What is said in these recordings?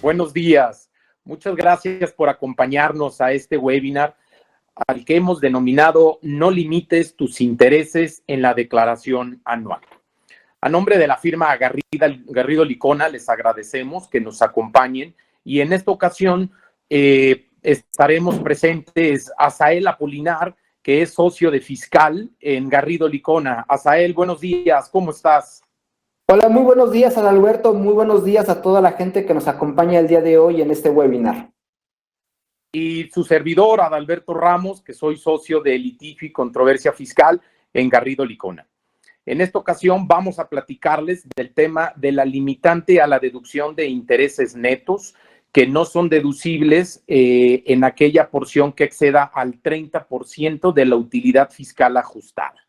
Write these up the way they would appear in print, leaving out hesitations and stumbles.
Buenos días. Muchas gracias por acompañarnos a este webinar al que hemos denominado No limites tus intereses en la declaración anual. A nombre de la firma Garrido Licona les agradecemos que nos acompañen y en esta ocasión estaremos presentes Asael Apolinar, que es socio de fiscal en Garrido Licona. Asael, buenos días, ¿cómo estás? Hola, muy buenos días, Adalberto. Muy buenos días a toda la gente que nos acompaña el día de hoy en este webinar. Y su servidor, Adalberto Ramos, que soy socio de Litigio y Controversia Fiscal en Garrido Licona. En esta ocasión vamos a platicarles del tema de la limitante a la deducción de intereses netos que no son deducibles en aquella porción que exceda al 30% de la utilidad fiscal ajustada.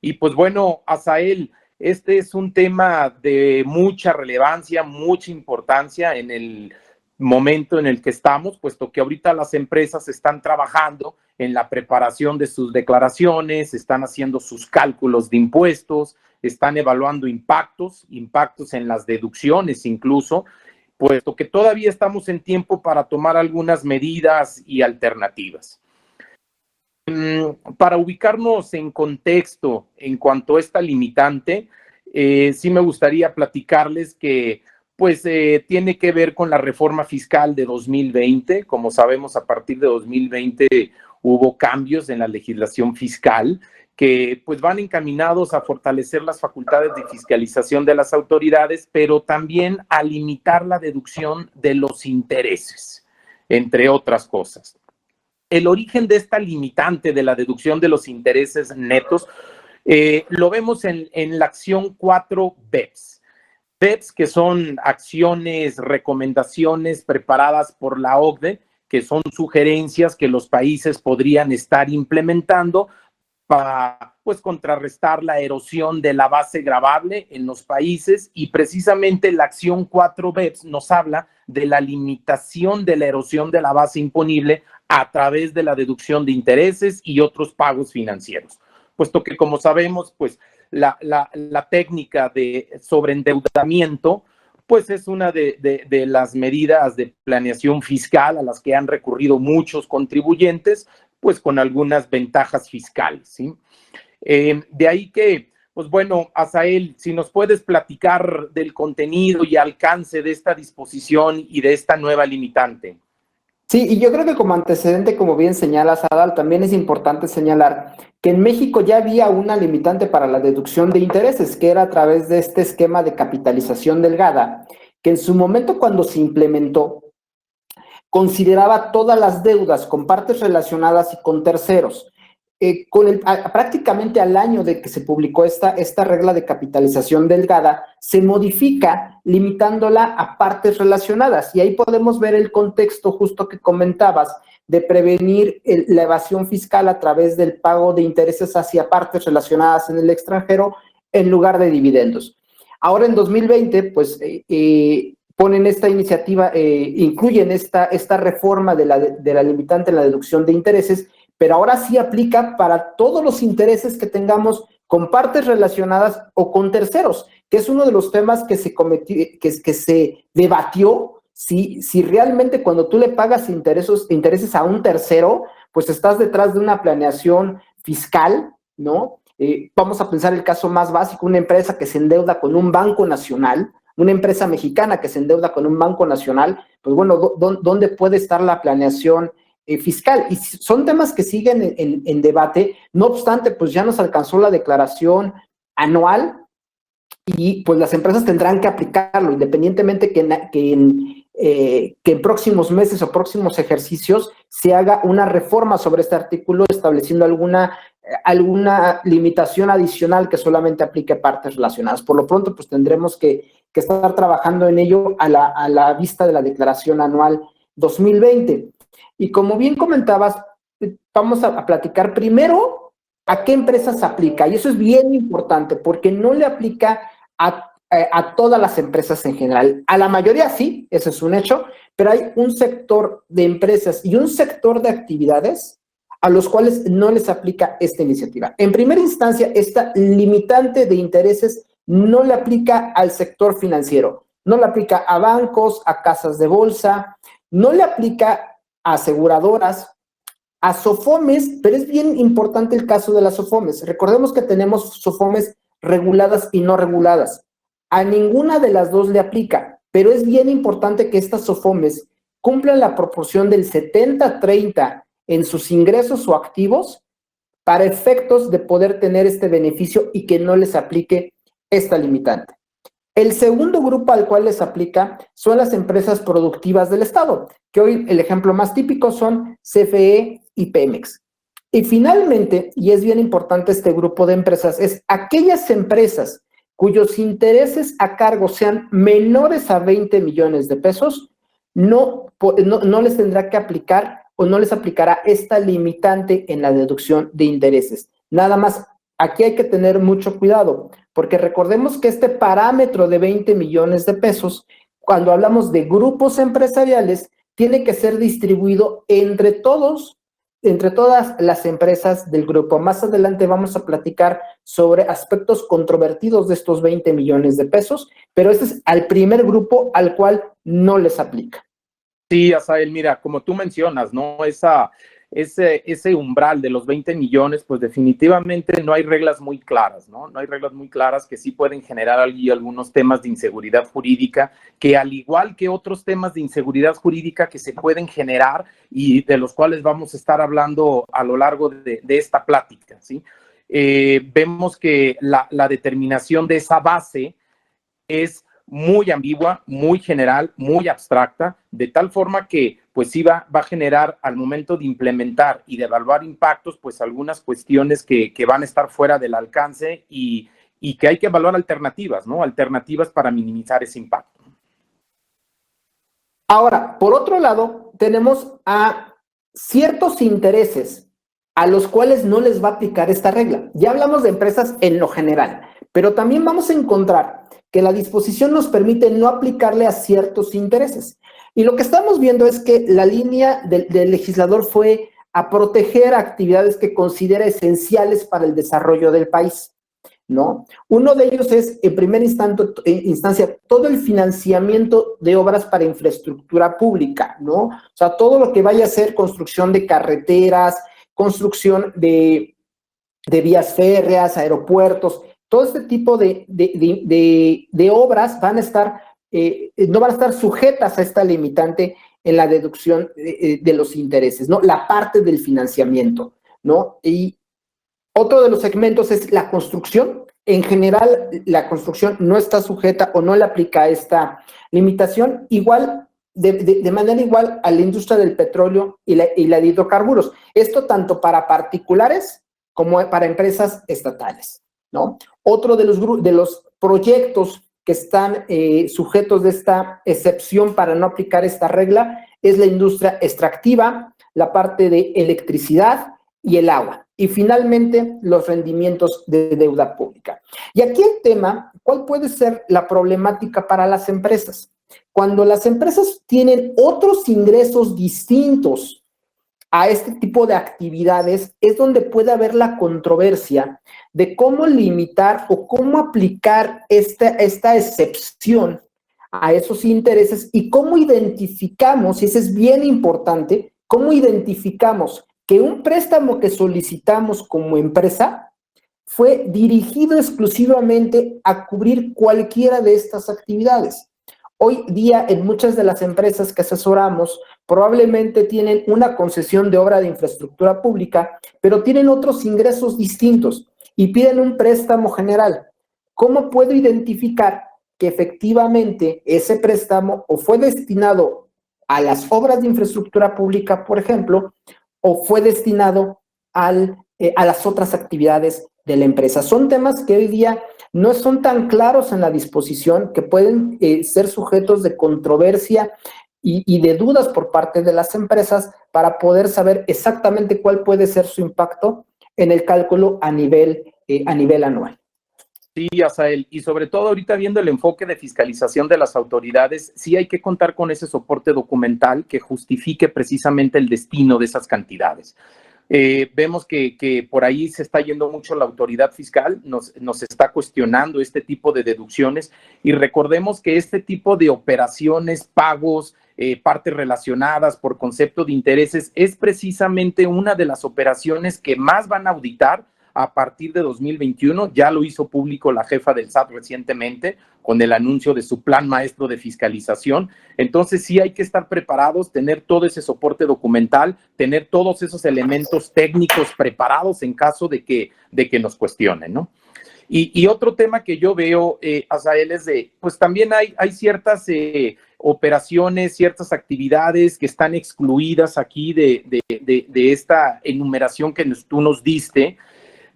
Y pues bueno, Asael, este es un tema de mucha relevancia, mucha importancia en el momento en el que estamos, puesto que ahorita las empresas están trabajando en la preparación de sus declaraciones, están haciendo sus cálculos de impuestos, están evaluando impactos en las deducciones incluso, puesto que todavía estamos en tiempo para tomar algunas medidas y alternativas. Para ubicarnos en contexto en cuanto a esta limitante, sí me gustaría platicarles que pues tiene que ver con la reforma fiscal de 2020. Como sabemos, a partir de 2020 hubo cambios en la legislación fiscal que pues van encaminados a fortalecer las facultades de fiscalización de las autoridades, pero también a limitar la deducción de los intereses, entre otras cosas. El origen de esta limitante de la deducción de los intereses netos lo vemos en la acción 4 BEPS. BEPS, que son acciones, recomendaciones preparadas por la OCDE, que son sugerencias que los países podrían estar implementando para pues contrarrestar la erosión de la base gravable en los países, y precisamente la acción 4 BEPS nos habla de la limitación de la erosión de la base imponible a través de la deducción de intereses y otros pagos financieros, puesto que, como sabemos, pues la técnica de sobreendeudamiento pues es una de las medidas de planeación fiscal a las que han recurrido muchos contribuyentes, pues con algunas ventajas fiscales, ¿sí? De ahí que, pues bueno, Asael, si nos puedes platicar del contenido y alcance de esta disposición y de esta nueva limitante. Sí, y yo creo que como antecedente, como bien señalas, Adal, también es importante señalar que en México ya había una limitante para la deducción de intereses, que era a través de este esquema de capitalización delgada, que en su momento cuando se implementó, consideraba todas las deudas con partes relacionadas y con terceros. Prácticamente al año de que se publicó esta regla de capitalización delgada, se modifica limitándola a partes relacionadas, y ahí podemos ver el contexto justo que comentabas de prevenir la evasión fiscal a través del pago de intereses hacia partes relacionadas en el extranjero en lugar de dividendos. Ahora en 2020, pues ponen esta iniciativa, incluyen esta reforma de la limitante en la deducción de intereses, pero ahora sí aplica para todos los intereses que tengamos con partes relacionadas o con terceros, que es uno de los temas que se debatió, si realmente cuando tú le pagas intereses a un tercero, pues estás detrás de una planeación fiscal, ¿no? Vamos a pensar el caso más básico, una empresa que se endeuda con un banco nacional, una empresa mexicana que se endeuda con un banco nacional, pues bueno, ¿dónde puede estar la planeación fiscal? Y son temas que siguen en debate. No obstante, pues ya nos alcanzó la declaración anual y pues las empresas tendrán que aplicarlo, independientemente que en próximos meses o próximos ejercicios se haga una reforma sobre este artículo estableciendo alguna limitación adicional que solamente aplique partes relacionadas. Por lo pronto, pues tendremos que estar trabajando en ello a la vista de la declaración anual 2020. Y como bien comentabas, vamos a platicar primero a qué empresas aplica, y eso es bien importante porque no le aplica a todas las empresas en general. A la mayoría sí, eso es un hecho, pero hay un sector de empresas y un sector de actividades a los cuales no les aplica esta iniciativa. En primera instancia, esta limitante de intereses no le aplica al sector financiero. no le aplica a bancos, a casas de bolsa, no le aplica a aseguradoras, a SOFOMES, pero es bien importante el caso de las SOFOMES. Recordemos que tenemos SOFOMES reguladas y no reguladas. A ninguna de las dos le aplica, pero es bien importante que estas SOFOMES cumplan la proporción del 70-30 en sus ingresos o activos para efectos de poder tener este beneficio y que no les aplique esta limitante. El segundo grupo al cual les aplica son las empresas productivas del Estado, que hoy el ejemplo más típico son CFE y Pemex. Y finalmente, y es bien importante este grupo de empresas, es aquellas empresas cuyos intereses a cargo sean menores a 20 millones de pesos, no les tendrá que aplicar o no les aplicará esta limitante en la deducción de intereses. Nada más, aquí hay que tener mucho cuidado, porque recordemos que este parámetro de 20 millones de pesos, cuando hablamos de grupos empresariales, tiene que ser distribuido entre todas las empresas del grupo. Más adelante vamos a platicar sobre aspectos controvertidos de estos 20 millones de pesos, pero este es al primer grupo al cual no les aplica. Sí, Asael, mira, como tú mencionas, ¿no? Ese umbral de los 20 millones, pues definitivamente no hay reglas muy claras, ¿no? No hay reglas muy claras que sí pueden generar algunos temas de inseguridad jurídica, que al igual que otros temas de inseguridad jurídica que se pueden generar y de los cuales vamos a estar hablando a lo largo de esta plática, ¿sí? Vemos que la determinación de esa base es muy ambigua, muy general, muy abstracta, de tal forma que pues sí va a generar al momento de implementar y de evaluar impactos, pues algunas cuestiones que van a estar fuera del alcance y que hay que evaluar alternativas, ¿no? Alternativas para minimizar ese impacto. Ahora, por otro lado, tenemos a ciertos intereses a los cuales no les va a aplicar esta regla. Ya hablamos de empresas en lo general, pero también vamos a encontrar que la disposición nos permite no aplicarle a ciertos intereses. Y lo que estamos viendo es que la línea del legislador fue a proteger actividades que considera esenciales para el desarrollo del país, ¿no? Uno de ellos es, en primera instancia, todo el financiamiento de obras para infraestructura pública, ¿no? O sea, todo lo que vaya a ser construcción de carreteras, construcción de vías férreas, aeropuertos, todo este tipo de obras van a estar, no van a estar sujetas a esta limitante en la deducción de los intereses, ¿no? La parte del financiamiento, ¿no? Y otro de los segmentos es la construcción. En general, la construcción no está sujeta o no le aplica esta limitación, igual, de manera igual a la industria del petróleo y la de hidrocarburos. Esto tanto para particulares como para empresas estatales, ¿no? Otro de los proyectos que están sujetos de esta excepción para no aplicar esta regla es la industria extractiva, la parte de electricidad y el agua. Y finalmente, los rendimientos de deuda pública. Y aquí el tema, ¿cuál puede ser la problemática para las empresas? Cuando las empresas tienen otros ingresos distintos a este tipo de actividades, es donde puede haber la controversia de cómo limitar o cómo aplicar esta excepción a esos intereses y cómo identificamos, y eso es bien importante, cómo identificamos que un préstamo que solicitamos como empresa fue dirigido exclusivamente a cubrir cualquiera de estas actividades. Hoy día, en muchas de las empresas que asesoramos, probablemente tienen una concesión de obra de infraestructura pública, pero tienen otros ingresos distintos y piden un préstamo general. ¿Cómo puedo identificar que efectivamente ese préstamo o fue destinado a las obras de infraestructura pública, por ejemplo, o fue destinado a las otras actividades de la empresa? Son temas que hoy día no son tan claros en la disposición, que pueden ser sujetos de controversia y de dudas por parte de las empresas para poder saber exactamente cuál puede ser su impacto en el cálculo a nivel anual. Sí, Asael, y sobre todo ahorita viendo el enfoque de fiscalización de las autoridades, sí hay que contar con ese soporte documental que justifique precisamente el destino de esas cantidades. Vemos que por ahí se está yendo mucho la autoridad fiscal, nos está cuestionando este tipo de deducciones y recordemos que este tipo de operaciones, pagos, partes relacionadas por concepto de intereses es precisamente una de las operaciones que más van a auditar a partir de 2021. Ya lo hizo público la jefa del SAT recientemente con el anuncio de su plan maestro de fiscalización. Entonces sí hay que estar preparados, tener todo ese soporte documental, tener todos esos elementos técnicos preparados en caso de que nos cuestionen, ¿no? Y otro tema que yo veo, Asael, es de, pues también hay ciertas operaciones, ciertas actividades que están excluidas aquí de esta enumeración que tú nos diste,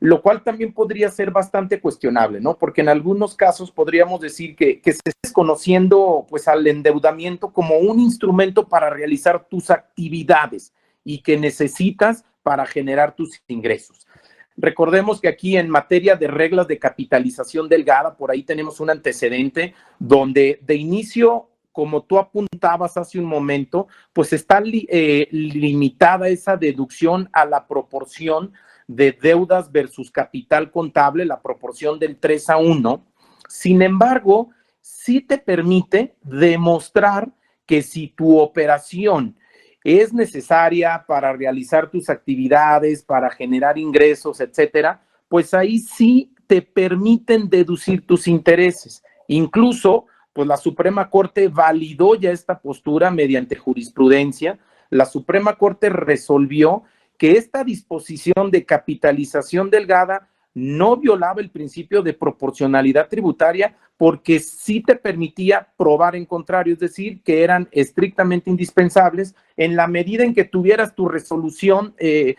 lo cual también podría ser bastante cuestionable, ¿no? Porque en algunos casos podríamos decir que se está desconociendo pues al endeudamiento como un instrumento para realizar tus actividades y que necesitas para generar tus ingresos. Recordemos que aquí en materia de reglas de capitalización delgada, por ahí tenemos un antecedente donde de inicio, como tú apuntabas hace un momento, pues está limitada esa deducción a la proporción de deudas versus capital contable, la proporción del 3:1. Sin embargo, sí te permite demostrar que si tu operación es necesaria para realizar tus actividades, para generar ingresos, etcétera, pues ahí sí te permiten deducir tus intereses. Incluso, pues la Suprema Corte validó ya esta postura mediante jurisprudencia. La Suprema Corte resolvió que esta disposición de capitalización delgada no violaba el principio de proporcionalidad tributaria porque sí te permitía probar en contrario, es decir, que eran estrictamente indispensables en la medida en que tuvieras tu resolución en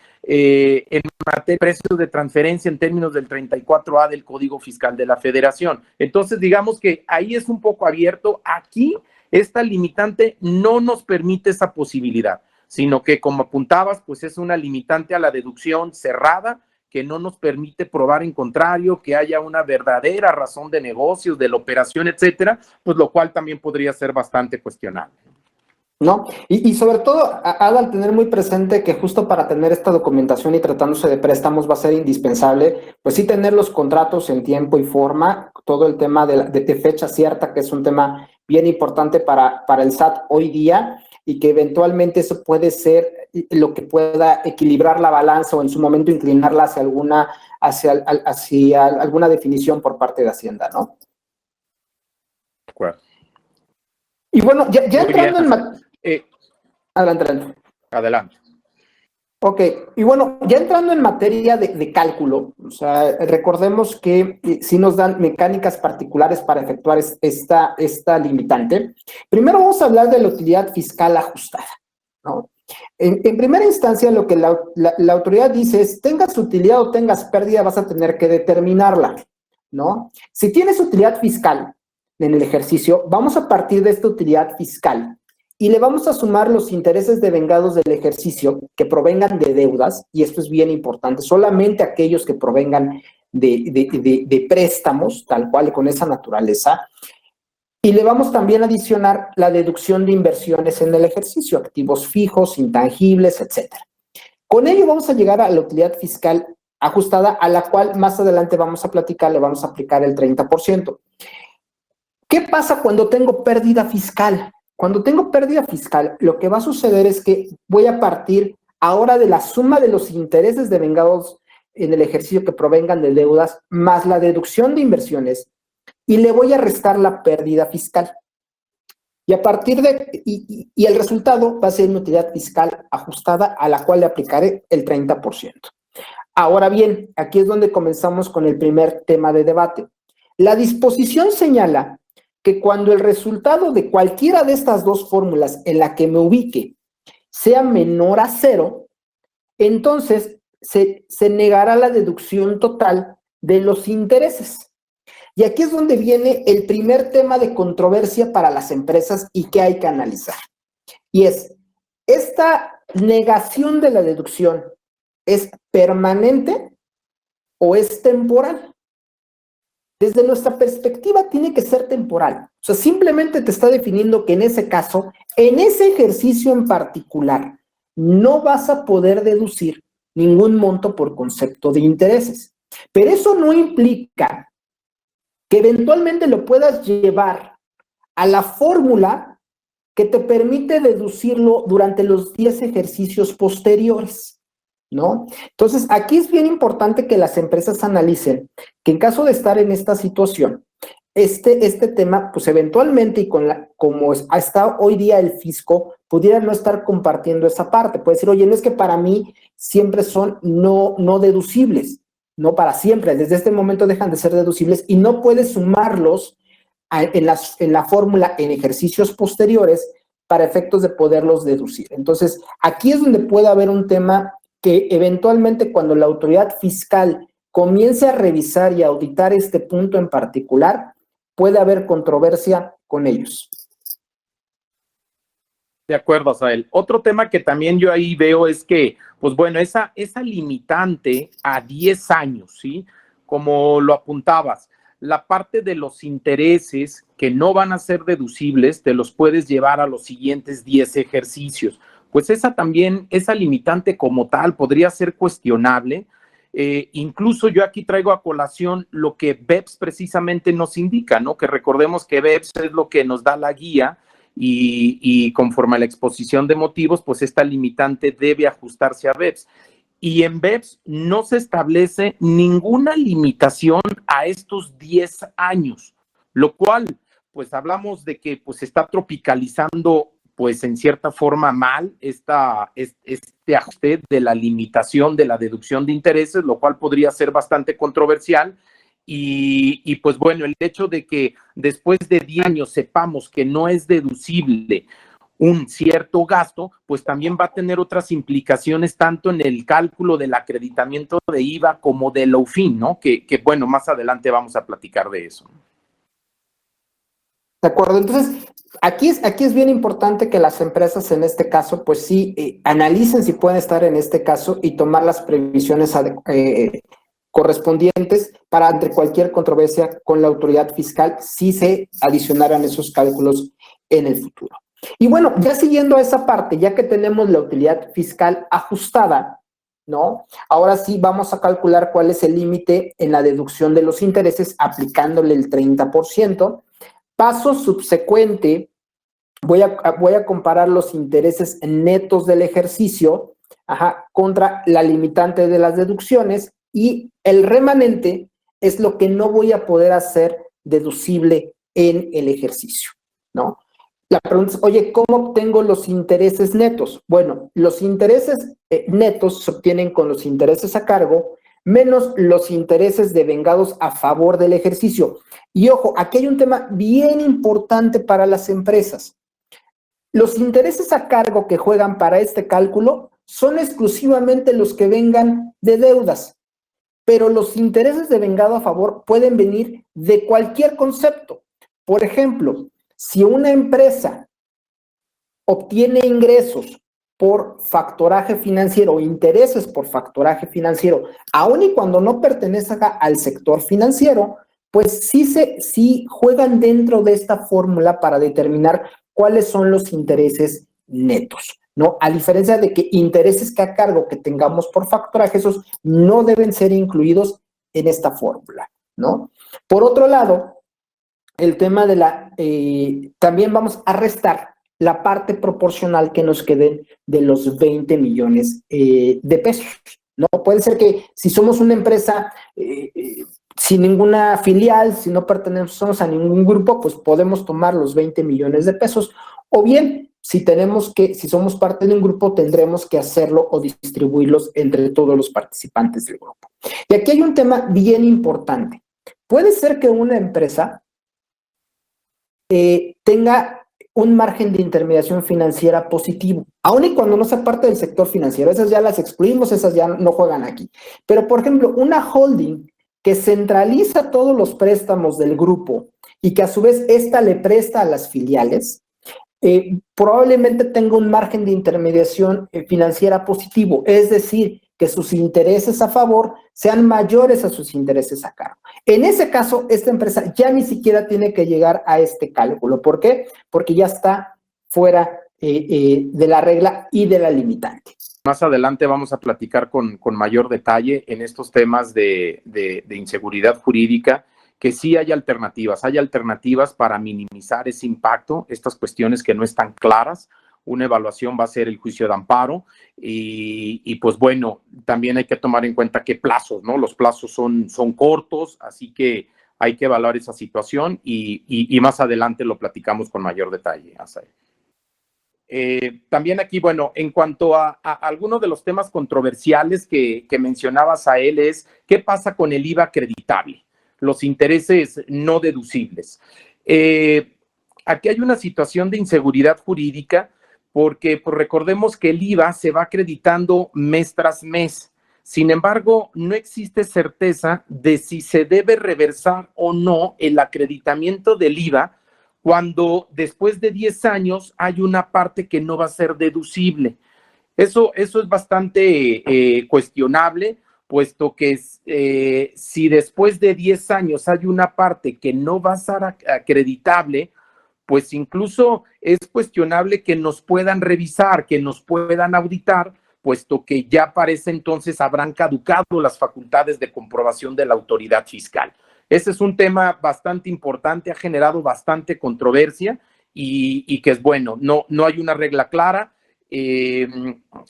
materia de precios de transferencia en términos del 34A del Código Fiscal de la Federación. Entonces, digamos que ahí es un poco abierto. Aquí, esta limitante no nos permite esa posibilidad, sino que, como apuntabas, pues es una limitante a la deducción cerrada que no nos permite probar en contrario, que haya una verdadera razón de negocios, de la operación, etcétera, pues lo cual también podría ser bastante cuestionable. ¿No? Y sobre todo, al tener muy presente que justo para tener esta documentación y tratándose de préstamos va a ser indispensable, pues sí tener los contratos en tiempo y forma, todo el tema de fecha cierta, que es un tema bien importante para el SAT hoy día, y que eventualmente eso puede ser lo que pueda equilibrar la balanza o en su momento inclinarla hacia alguna definición por parte de Hacienda, ¿no? De acuerdo. Y bueno, ya entrando Adelante. Adelante. Ok, y bueno, ya entrando en materia de cálculo, o sea, recordemos que sí nos dan mecánicas particulares para efectuar esta limitante. Primero vamos a hablar de la utilidad fiscal ajustada, ¿no? En primera instancia, lo que la autoridad dice es, tengas utilidad o tengas pérdida, vas a tener que determinarla, ¿no? Si tienes utilidad fiscal en el ejercicio, vamos a partir de esta utilidad fiscal y le vamos a sumar los intereses devengados del ejercicio que provengan de deudas, y esto es bien importante, solamente aquellos que provengan de préstamos, tal cual, con esa naturaleza, y le vamos también a adicionar la deducción de inversiones en el ejercicio, activos fijos, intangibles, etcétera. Con ello vamos a llegar a la utilidad fiscal ajustada, a la cual más adelante vamos a platicar, le vamos a aplicar el 30%. ¿Qué pasa cuando tengo pérdida fiscal? Cuando tengo pérdida fiscal, lo que va a suceder es que voy a partir ahora de la suma de los intereses devengados en el ejercicio que provengan de deudas, más la deducción de inversiones, y le voy a restar la pérdida fiscal. Y a partir y el resultado va a ser una utilidad fiscal ajustada a la cual le aplicaré el 30%. Ahora bien, aquí es donde comenzamos con el primer tema de debate. La disposición señala que cuando el resultado de cualquiera de estas dos fórmulas en la que me ubique sea menor a 0, entonces se negará la deducción total de los intereses. Y aquí es donde viene el primer tema de controversia para las empresas y que hay que analizar. Y es, ¿esta negación de la deducción es permanente o es temporal? Desde nuestra perspectiva tiene que ser temporal. O sea, simplemente te está definiendo que en ese caso, en ese ejercicio en particular, no vas a poder deducir ningún monto por concepto de intereses. Pero eso no implica que eventualmente lo puedas llevar a la fórmula que te permite deducirlo durante los 10 ejercicios posteriores, ¿no? Entonces, aquí es bien importante que las empresas analicen que en caso de estar en esta situación, este tema, pues eventualmente y como está hoy día el fisco, pudiera no estar compartiendo esa parte. Puede decir, oye, no es que para mí siempre son no deducibles, no para siempre, desde este momento dejan de ser deducibles y no puedes sumarlos en la fórmula en ejercicios posteriores para efectos de poderlos deducir. Entonces, aquí es donde puede haber un tema que eventualmente cuando la autoridad fiscal comience a revisar y a auditar este punto en particular, puede haber controversia con ellos. De acuerdo, Asael. Otro tema que también yo ahí veo es que, pues bueno, esa limitante a 10 años, ¿sí? Como lo apuntabas, la parte de los intereses que no van a ser deducibles, te los puedes llevar a los siguientes 10 ejercicios. Pues esa también, esa limitante como tal podría ser cuestionable. Incluso yo aquí traigo a colación lo que BEPS precisamente nos indica, ¿no? Que recordemos que BEPS es lo que nos da la guía y conforme a la exposición de motivos, pues esta limitante debe ajustarse a BEPS. Y en BEPS no se establece ninguna limitación a estos 10 años, lo cual, pues hablamos de que pues está tropicalizando pues en cierta forma mal este ajuste de la limitación de la deducción de intereses, lo cual podría ser bastante controversial. Y pues bueno, el hecho de que después de 10 años sepamos que no es deducible un cierto gasto, pues también va a tener otras implicaciones tanto en el cálculo del acreditamiento de IVA como del OFIN, ¿no? Que bueno, más adelante vamos a platicar de eso. De acuerdo, entonces aquí es bien importante que las empresas en este caso, pues sí, analicen si pueden estar en este caso y tomar las previsiones correspondientes para ante cualquier controversia con la autoridad fiscal si se adicionaran esos cálculos en el futuro. Y bueno, ya siguiendo a esa parte, ya que tenemos la utilidad fiscal ajustada, ¿no? Ahora sí vamos a calcular cuál es el límite en la deducción de los intereses aplicándole el 30%. Paso subsecuente, voy a comparar los intereses netos del ejercicio contra la limitante de las deducciones y el remanente es lo que no voy a poder hacer deducible en el ejercicio, ¿no? La pregunta es, oye, ¿cómo obtengo los intereses netos? Bueno, los intereses netos se obtienen con los intereses a cargo menos los intereses devengados a favor del ejercicio. Y ojo, aquí hay un tema bien importante para las empresas. Los intereses a cargo que juegan para este cálculo son exclusivamente los que vengan de deudas, pero los intereses devengado a favor pueden venir de cualquier concepto. Por ejemplo, si una empresa obtiene ingresos por factoraje financiero o intereses por factoraje financiero, aun y cuando no pertenezca al sector financiero, pues sí juegan dentro de esta fórmula para determinar cuáles son los intereses netos, ¿no? A diferencia de que intereses que a cargo que tengamos por factoraje, esos no deben ser incluidos en esta fórmula, ¿no? Por otro lado, el tema de también vamos a restar la parte proporcional que nos queden de los 20 millones de pesos, ¿no? Puede ser que si somos una empresa sin ninguna filial, si no pertenecemos a ningún grupo, pues podemos tomar los 20 millones de pesos, o bien, si somos parte de un grupo, tendremos que hacerlo o distribuirlos entre todos los participantes del grupo. Y aquí hay un tema bien importante. Puede ser que una empresa tenga un margen de intermediación financiera positivo, aun y cuando no sea parte del sector financiero. Esas ya las excluimos, esas ya no juegan aquí. Pero, por ejemplo, una holding que centraliza todos los préstamos del grupo y que a su vez esta le presta a las filiales, probablemente tenga un margen de intermediación financiera positivo, es decir, que sus intereses a favor sean mayores a sus intereses a cargo. En ese caso, esta empresa ya ni siquiera tiene que llegar a este cálculo. ¿Por qué? Porque ya está fuera de la regla y de la limitante. Más adelante vamos a platicar con mayor detalle en estos temas de inseguridad jurídica, que sí hay alternativas para minimizar ese impacto, estas cuestiones que no están claras. Una evaluación va a ser el juicio de amparo y pues bueno, también hay que tomar en cuenta qué plazos, ¿no? Los plazos son cortos, así que hay que evaluar esa situación y más adelante lo platicamos con mayor detalle, Asael. También aquí, bueno, en cuanto a algunos de los temas controversiales que mencionabas a él es, ¿qué pasa con el IVA acreditable? Los intereses no deducibles. Aquí hay una situación de inseguridad jurídica porque pues, recordemos que el IVA se va acreditando mes tras mes. Sin embargo, no existe certeza de si se debe reversar o no el acreditamiento del IVA cuando después de 10 años hay una parte que no va a ser deducible. Eso es bastante cuestionable, puesto que si después de 10 años hay una parte que no va a ser acreditable, pues incluso es cuestionable que nos puedan revisar, que nos puedan auditar, puesto que ya para ese entonces habrán caducado las facultades de comprobación de la autoridad fiscal. Ese es un tema bastante importante, ha generado bastante controversia y que es bueno, no hay una regla clara.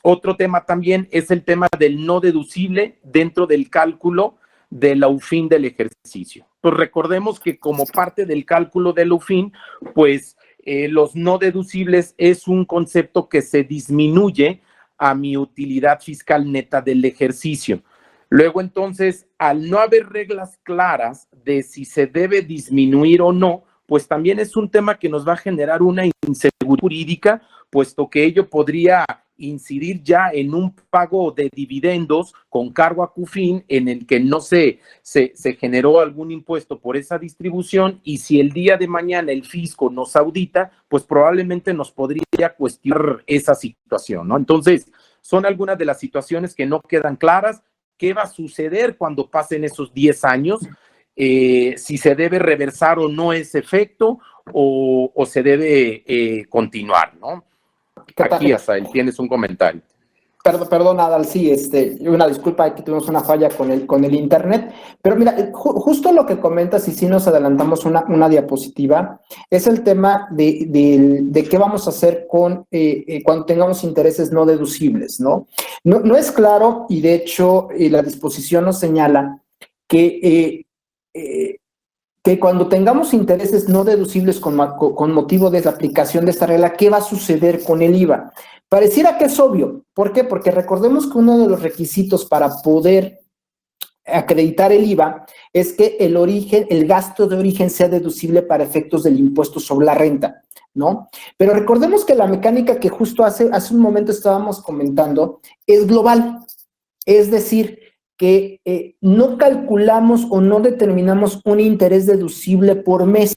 Otro tema también es el tema del no deducible dentro del cálculo de la UFIN del ejercicio. Pues recordemos que como parte del cálculo de la UFIN, pues los no deducibles es un concepto que se disminuye a mi utilidad fiscal neta del ejercicio. Luego, entonces, al no haber reglas claras de si se debe disminuir o no, pues también es un tema que nos va a generar una inseguridad jurídica, puesto que ello podría incidir ya en un pago de dividendos con cargo a CUFIN en el que no se generó algún impuesto por esa distribución y si el día de mañana el fisco nos audita, pues probablemente nos podría cuestionar esa situación, ¿no? Entonces, son algunas de las situaciones que no quedan claras. ¿Qué va a suceder cuando pasen esos 10 años? Si se debe reversar o no ese efecto o se debe continuar, ¿no? Aquí, Asael, tienes un comentario. Perdón, Adal, sí, una disculpa, aquí tuvimos una falla con el internet, pero mira, justo lo que comentas, y si nos adelantamos una diapositiva, es el tema de qué vamos a hacer con cuando tengamos intereses no deducibles, ¿no? No es claro, y de hecho la disposición nos señala que cuando tengamos intereses no deducibles con motivo de la aplicación de esta regla, ¿qué va a suceder con el IVA? Pareciera que es obvio. ¿Por qué? Porque recordemos que uno de los requisitos para poder acreditar el IVA es que el gasto de origen sea deducible para efectos del impuesto sobre la renta, ¿no? Pero recordemos que la mecánica que justo hace un momento estábamos comentando es global. Es decir, que no calculamos o no determinamos un interés deducible por mes,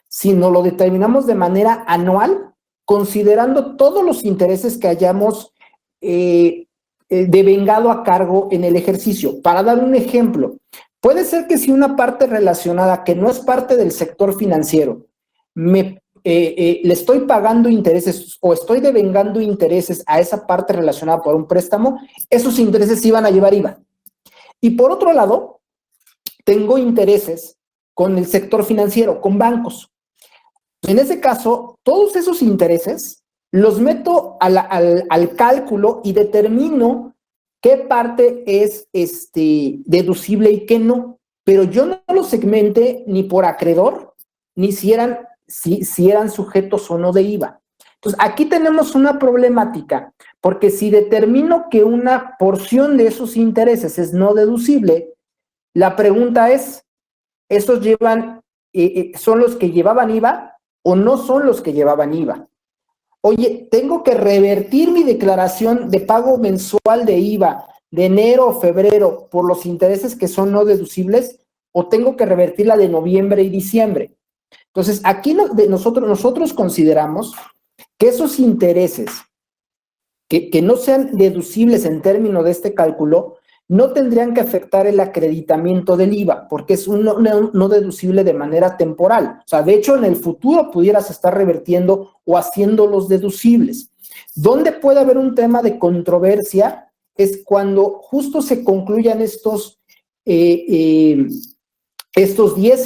sino lo determinamos de manera anual, considerando todos los intereses que hayamos devengado a cargo en el ejercicio. Para dar un ejemplo, puede ser que si una parte relacionada que no es parte del sector financiero, le estoy pagando intereses o estoy devengando intereses a esa parte relacionada por un préstamo, esos intereses iban a llevar IVA. Y por otro lado, tengo intereses con el sector financiero, con bancos. En ese caso, todos esos intereses los meto al cálculo y determino qué parte es deducible y qué no. Pero yo no los segmenté ni por acreedor, ni si eran sujetos o no de IVA. Entonces, aquí tenemos una problemática, porque si determino que una porción de esos intereses es no deducible, la pregunta es, ¿esos son los que llevaban IVA o no son los que llevaban IVA? Oye, ¿tengo que revertir mi declaración de pago mensual de IVA de enero o febrero por los intereses que son no deducibles o tengo que revertir la de noviembre y diciembre? Entonces, aquí nosotros consideramos que esos intereses que no sean deducibles en términos de este cálculo no tendrían que afectar el acreditamiento del IVA, porque es un no deducible de manera temporal. O sea, de hecho, en el futuro pudieras estar revertiendo o haciéndolos deducibles. Donde puede haber un tema de controversia es cuando justo se concluyan estos 10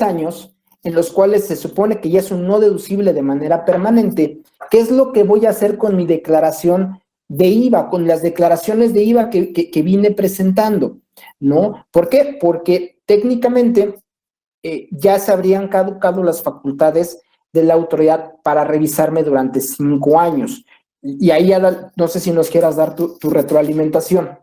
años en los cuales se supone que ya es un no deducible de manera permanente. ¿Qué es lo que voy a hacer con mi declaración de IVA, con las declaraciones de IVA que vine presentando? ¿No? ¿Por qué? Porque técnicamente ya se habrían caducado las facultades de la autoridad para revisarme durante 5 años. Y ahí ya no sé si nos quieras dar tu retroalimentación.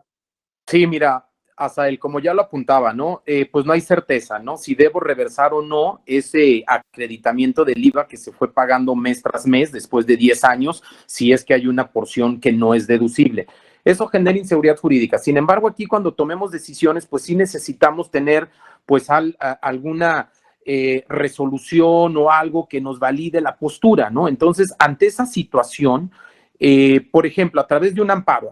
Sí, mira, Asael, como ya lo apuntaba, ¿no? Pues no hay certeza, ¿no? Si debo reversar o no ese acreditamiento del IVA que se fue pagando mes tras mes después de 10 años, si es que hay una porción que no es deducible. Eso genera inseguridad jurídica. Sin embargo, aquí cuando tomemos decisiones, pues sí necesitamos tener pues alguna resolución o algo que nos valide la postura, ¿no? Entonces, ante esa situación, por ejemplo, a través de un amparo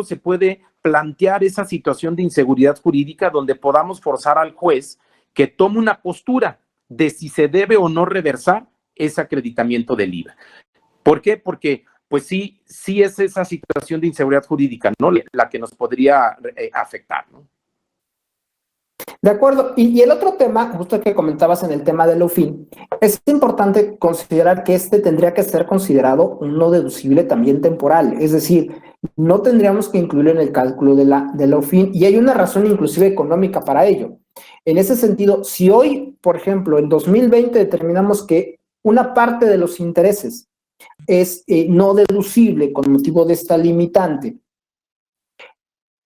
se puede plantear esa situación de inseguridad jurídica donde podamos forzar al juez que tome una postura de si se debe o no reversar ese acreditamiento del IVA. ¿Por qué? Porque pues sí es esa situación de inseguridad jurídica, ¿no? La que nos podría afectar, ¿no? De acuerdo. Y el otro tema, justo que comentabas en el tema del OFIN, es importante considerar que este tendría que ser considerado un no deducible también temporal. Es decir, no tendríamos que incluirlo en el cálculo de la OFIN, y hay una razón inclusive económica para ello. En ese sentido, si hoy, por ejemplo, en 2020 determinamos que una parte de los intereses es no deducible con motivo de esta limitante,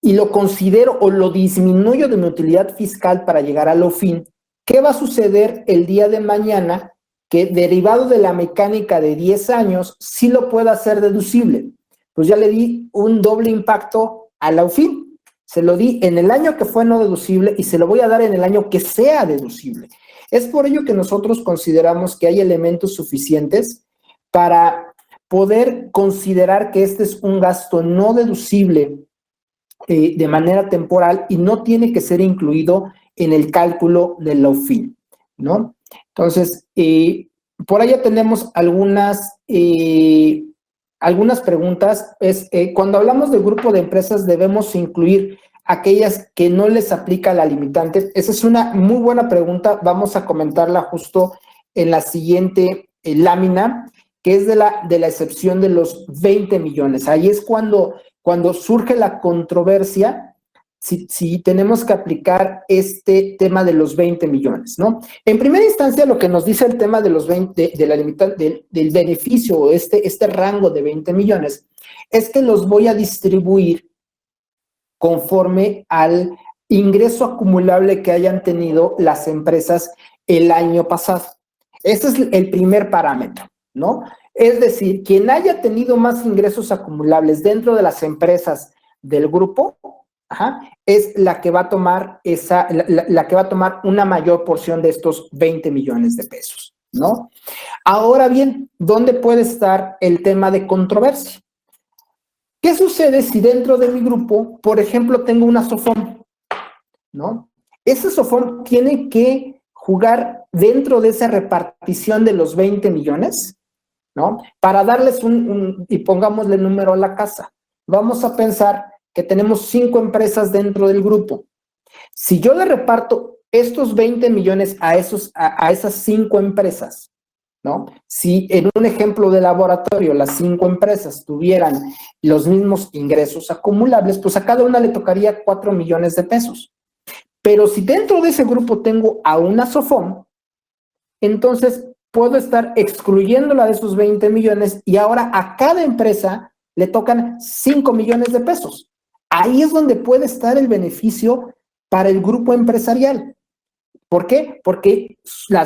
y lo considero o lo disminuyo de mi utilidad fiscal para llegar al OFIN, ¿qué va a suceder el día de mañana que derivado de la mecánica de 10 años sí lo pueda hacer deducible? Pues ya le di un doble impacto a la OFIN. Se lo di en el año que fue no deducible y se lo voy a dar en el año que sea deducible. Es por ello que nosotros consideramos que hay elementos suficientes para poder considerar que este es un gasto no deducible de manera temporal y no tiene que ser incluido en el cálculo del OFIN, ¿no? Entonces, por allá tenemos algunas preguntas. Cuando hablamos de grupo de empresas, debemos incluir aquellas que no les aplica la limitante. Esa es una muy buena pregunta. Vamos a comentarla justo en la siguiente lámina, que es de la excepción de los 20 millones. Ahí es cuando surge la controversia si tenemos que aplicar este tema de los 20 millones, ¿no? En primera instancia, lo que nos dice el tema de los 20, de la limitante, del beneficio o este rango de 20 millones, es que los voy a distribuir conforme al ingreso acumulable que hayan tenido las empresas el año pasado. Ese es el primer parámetro, ¿no? Es decir, quien haya tenido más ingresos acumulables dentro de las empresas del grupo, es la que va a tomar la que va a tomar una mayor porción de estos 20 millones de pesos, ¿no? Ahora bien, ¿dónde puede estar el tema de controversia? ¿Qué sucede si dentro de mi grupo, por ejemplo, tengo una SOFOM, ¿no? Ese SOFOM tiene que jugar dentro de esa repartición de los 20 millones, ¿no? Para darles y pongámosle número a la casa. Vamos a pensar que tenemos 5 empresas dentro del grupo. Si yo le reparto estos 20 millones a esas 5 empresas, ¿no? Si en un ejemplo de laboratorio las 5 empresas tuvieran los mismos ingresos acumulables, pues a cada una le tocaría 4 millones de pesos. Pero si dentro de ese grupo tengo a una SOFOM, entonces puedo estar excluyéndola de esos 20 millones y ahora a cada empresa le tocan 5 millones de pesos. Ahí es donde puede estar el beneficio para el grupo empresarial. ¿Por qué? Porque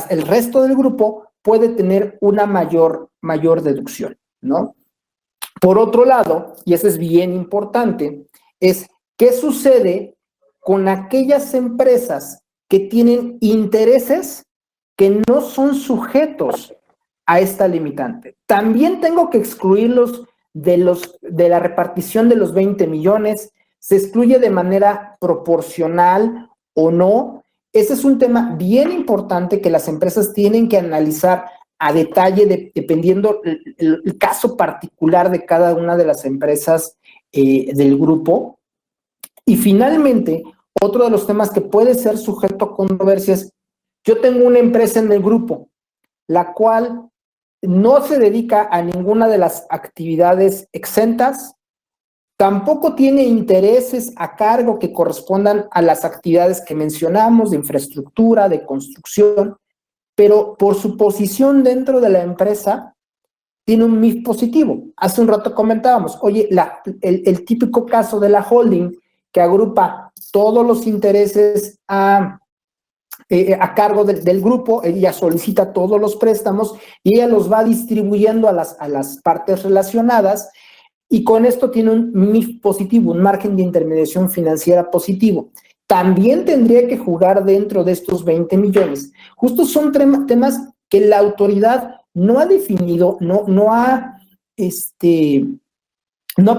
el resto del grupo puede tener una mayor deducción, ¿no? Por otro lado, y eso es bien importante, es qué sucede con aquellas empresas que tienen intereses que no son sujetos a esta limitante. También tengo que excluirlos de la repartición de los 20 millones. se excluye de manera proporcional o no. Ese es un tema bien importante que las empresas tienen que analizar a detalle, dependiendo el caso particular de cada una de las empresas del grupo. Y finalmente, otro de los temas que puede ser sujeto a controversias, yo tengo una empresa en el grupo, la cual no se dedica a ninguna de las actividades exentas, tampoco tiene intereses a cargo que correspondan a las actividades que mencionamos, de infraestructura, de construcción, pero por su posición dentro de la empresa, tiene un MIF positivo. Hace un rato comentábamos, oye, el típico caso de la holding que agrupa todos los intereses a cargo del grupo, ella solicita todos los préstamos y ella los va distribuyendo a las partes relacionadas, y con esto tiene un MIF positivo, un margen de intermediación financiera positivo. También tendría que jugar dentro de estos 20 millones. Justo son temas que la autoridad no ha definido, no ha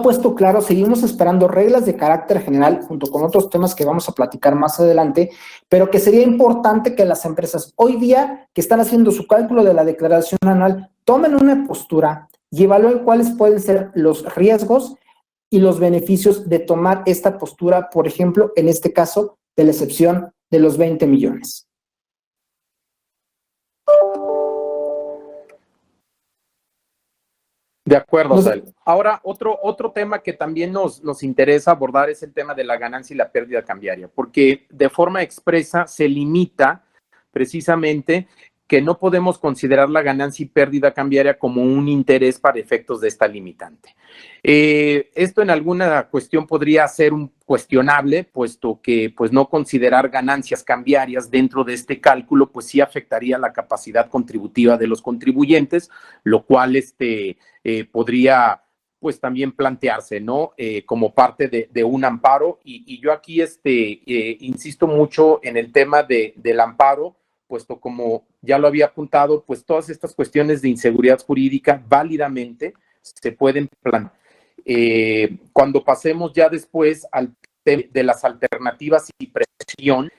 puesto claro. Seguimos esperando reglas de carácter general junto con otros temas que vamos a platicar más adelante, pero que sería importante que las empresas hoy día que están haciendo su cálculo de la declaración anual tomen una postura y evalúen cuáles pueden ser los riesgos y los beneficios de tomar esta postura, por ejemplo, en este caso, de la excepción de los 20 millones. De acuerdo, Sael. Ahora, otro tema que también nos interesa abordar es el tema de la ganancia y la pérdida cambiaria, porque de forma expresa se limita precisamente que no podemos considerar la ganancia y pérdida cambiaria como un interés para efectos de esta limitante. Esto en alguna cuestión podría ser un cuestionable, puesto que pues, no considerar ganancias cambiarias dentro de este cálculo, pues sí afectaría la capacidad contributiva de los contribuyentes, lo cual podría pues también plantearse, ¿no? Como parte de un amparo. Y yo aquí insisto mucho en el tema del amparo, puesto como ya lo había apuntado, pues todas estas cuestiones de inseguridad jurídica válidamente se pueden plantear. Cuando pasemos ya después al tema de las alternativas y presión,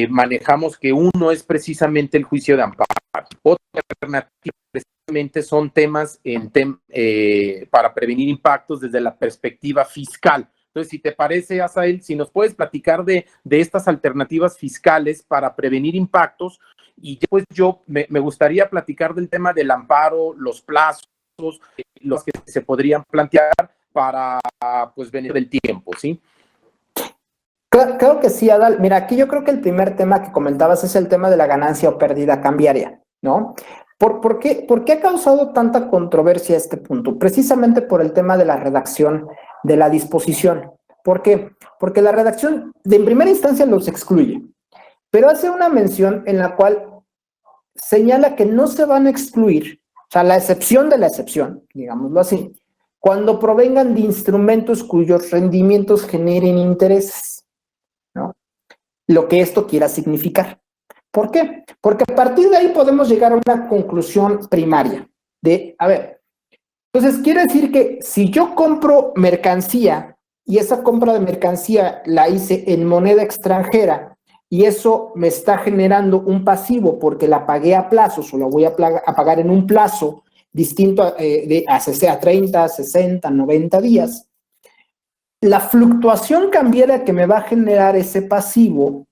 manejamos que uno es precisamente el juicio de amparo. Otra alternativa precisamente son temas para prevenir impactos desde la perspectiva fiscal. Entonces, si te parece, Asael, si nos puedes platicar de estas alternativas fiscales para prevenir impactos, y después yo me gustaría platicar del tema del amparo, los plazos, los que se podrían plantear para, pues, venir del tiempo, ¿sí? Claro que sí, Adal. Mira, aquí yo creo que el primer tema que comentabas es el tema de la ganancia o pérdida cambiaria, ¿no? ¿Por qué ha causado tanta controversia este punto? Precisamente por el tema de la redacción de la disposición. ¿Por qué? Porque la redacción en primera instancia los excluye, pero hace una mención en la cual señala que no se van a excluir, o sea, la excepción de la excepción, digámoslo así, cuando provengan de instrumentos cuyos rendimientos generen intereses, ¿no? Lo que esto quiera significar. ¿Por qué? Porque a partir de ahí podemos llegar a una conclusión primaria de, a ver, entonces quiere decir que si yo compro mercancía y esa compra de mercancía la hice en moneda extranjera y eso me está generando un pasivo porque la pagué a plazos o la voy a pagar en un plazo distinto a 30, 60, 90 días, la fluctuación cambiaria que me va a generar ese pasivo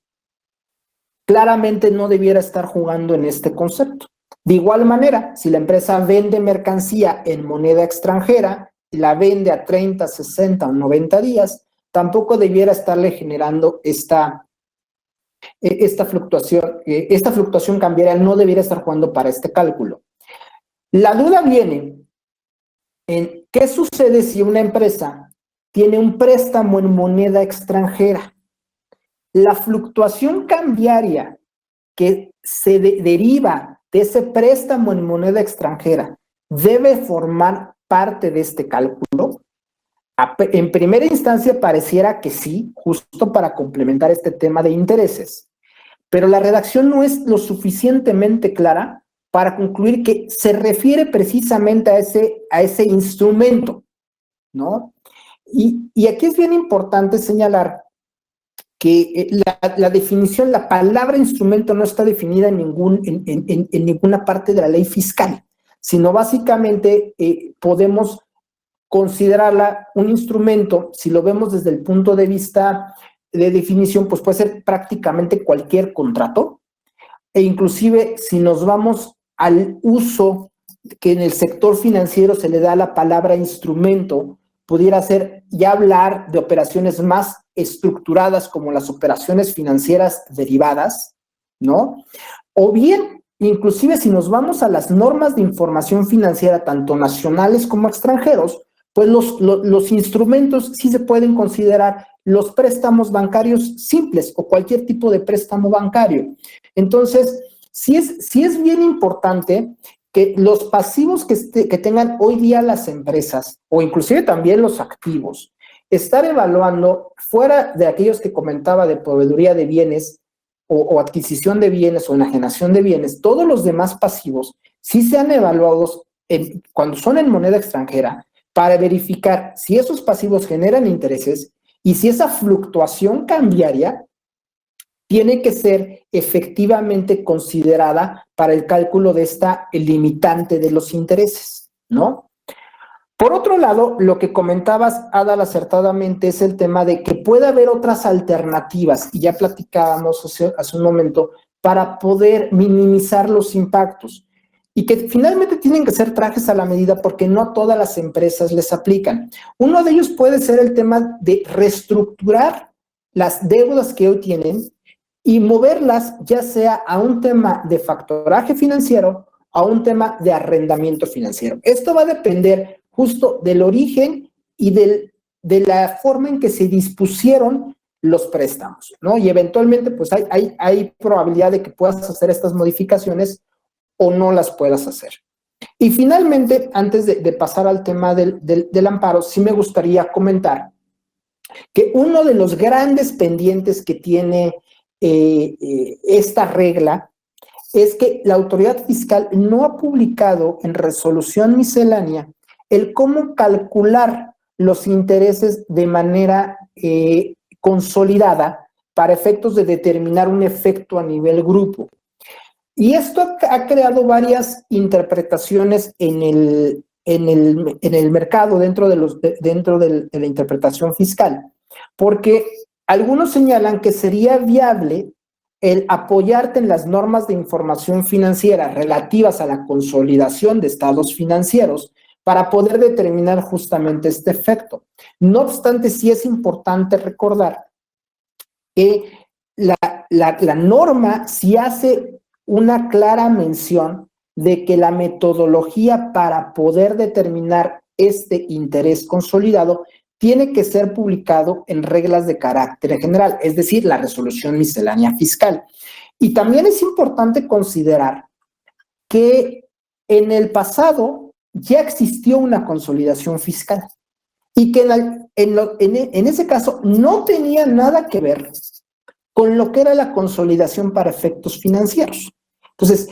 claramente no debiera estar jugando en este concepto. De igual manera, si la empresa vende mercancía en moneda extranjera y la vende a 30, 60 o 90 días, tampoco debiera estarle generando esta fluctuación. Esta fluctuación cambiaria no debiera estar jugando para este cálculo. La duda viene en qué sucede si una empresa tiene un préstamo en moneda extranjera. La fluctuación cambiaria que se deriva de ese préstamo en moneda extranjera debe formar parte de este cálculo. En primera instancia pareciera que sí, justo para complementar este tema de intereses, pero la redacción no es lo suficientemente clara para concluir que se refiere precisamente a ese instrumento, ¿no? Y aquí es bien importante señalar que la definición, la palabra instrumento no está definida en ninguna parte de la ley fiscal, sino básicamente podemos considerarla un instrumento, si lo vemos desde el punto de vista de definición, pues puede ser prácticamente cualquier contrato, e inclusive si nos vamos al uso que en el sector financiero se le da la palabra instrumento, pudiera ser ya hablar de operaciones más estructuradas como las operaciones financieras derivadas, ¿no? O bien, inclusive si nos vamos a las normas de información financiera, tanto nacionales como extranjeros, pues los instrumentos sí se pueden considerar los préstamos bancarios simples o cualquier tipo de préstamo bancario. Entonces, sí es bien importante que los pasivos que tengan hoy día las empresas, o inclusive también los activos, estar evaluando, fuera de aquellos que comentaba de proveeduría de bienes o adquisición de bienes o enajenación de bienes, todos los demás pasivos sí sean evaluados cuando son en moneda extranjera para verificar si esos pasivos generan intereses y si esa fluctuación cambiaria tiene que ser efectivamente considerada para el cálculo de esta limitante de los intereses, ¿no? Por otro lado, lo que comentabas, Adal, acertadamente, es el tema de que puede haber otras alternativas, y ya platicábamos hace un momento, para poder minimizar los impactos, y que finalmente tienen que ser trajes a la medida porque no a todas las empresas les aplican. Uno de ellos puede ser el tema de reestructurar las deudas que hoy tienen y moverlas ya sea a un tema de factoraje financiero, a un tema de arrendamiento financiero. Esto va a depender justo del origen y de la forma en que se dispusieron los préstamos, ¿no? Y eventualmente, pues hay probabilidad de que puedas hacer estas modificaciones o no las puedas hacer. Y finalmente, antes de pasar al tema del amparo, sí me gustaría comentar que uno de los grandes pendientes que tiene esta regla es que la autoridad fiscal no ha publicado en resolución miscelánea el cómo calcular los intereses de manera consolidada para efectos de determinar un efecto a nivel grupo. Y esto ha creado varias interpretaciones en el mercado dentro de la interpretación fiscal, porque algunos señalan que sería viable el apoyarte en las normas de información financiera relativas a la consolidación de estados financieros para poder determinar justamente este efecto. No obstante, sí es importante recordar que la norma sí hace una clara mención de que la metodología para poder determinar este interés consolidado tiene que ser publicado en reglas de carácter general, es decir, la resolución miscelánea fiscal. Y también es importante considerar que en el pasado ya existió una consolidación fiscal y que en ese caso no tenía nada que ver con lo que era la consolidación para efectos financieros. Entonces,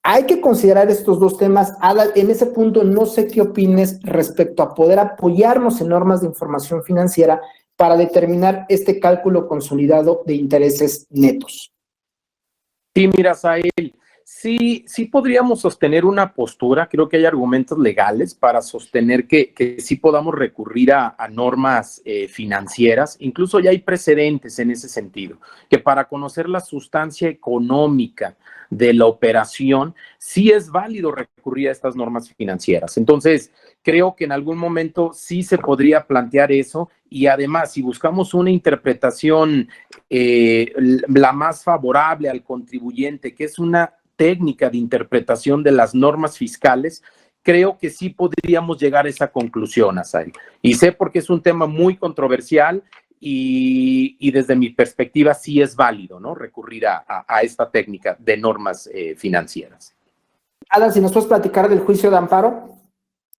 hay que considerar estos dos temas. Adal, en ese punto no sé qué opines respecto a poder apoyarnos en normas de información financiera para determinar este cálculo consolidado de intereses netos. Sí, mira, Sael, sí podríamos sostener una postura. Creo que hay argumentos legales para sostener que sí podamos recurrir a normas financieras. Incluso ya hay precedentes en ese sentido, que para conocer la sustancia económica de la operación, sí es válido recurrir a estas normas financieras. Entonces, creo que en algún momento sí se podría plantear eso, y además, si buscamos una interpretación la más favorable al contribuyente, que es una técnica de interpretación de las normas fiscales, creo que sí podríamos llegar a esa conclusión, Asael. Y sé porque es un tema muy controversial y desde mi perspectiva sí es válido, ¿no?, recurrir a esta técnica de normas financieras. Adal, si nos puedes platicar del juicio de amparo.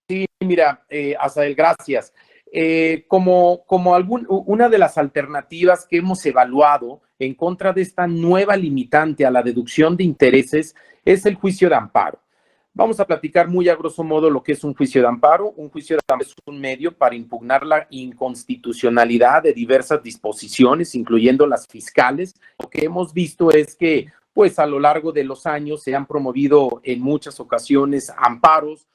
Sí, mira, Asael, gracias. Como una de las alternativas que hemos evaluado en contra de esta nueva limitante a la deducción de intereses es el juicio de amparo. Vamos a platicar muy a grosso modo lo que es un juicio de amparo. Un juicio de amparo es un medio para impugnar la inconstitucionalidad de diversas disposiciones, incluyendo las fiscales. Lo que hemos visto es que, pues, a lo largo de los años se han promovido en muchas ocasiones amparos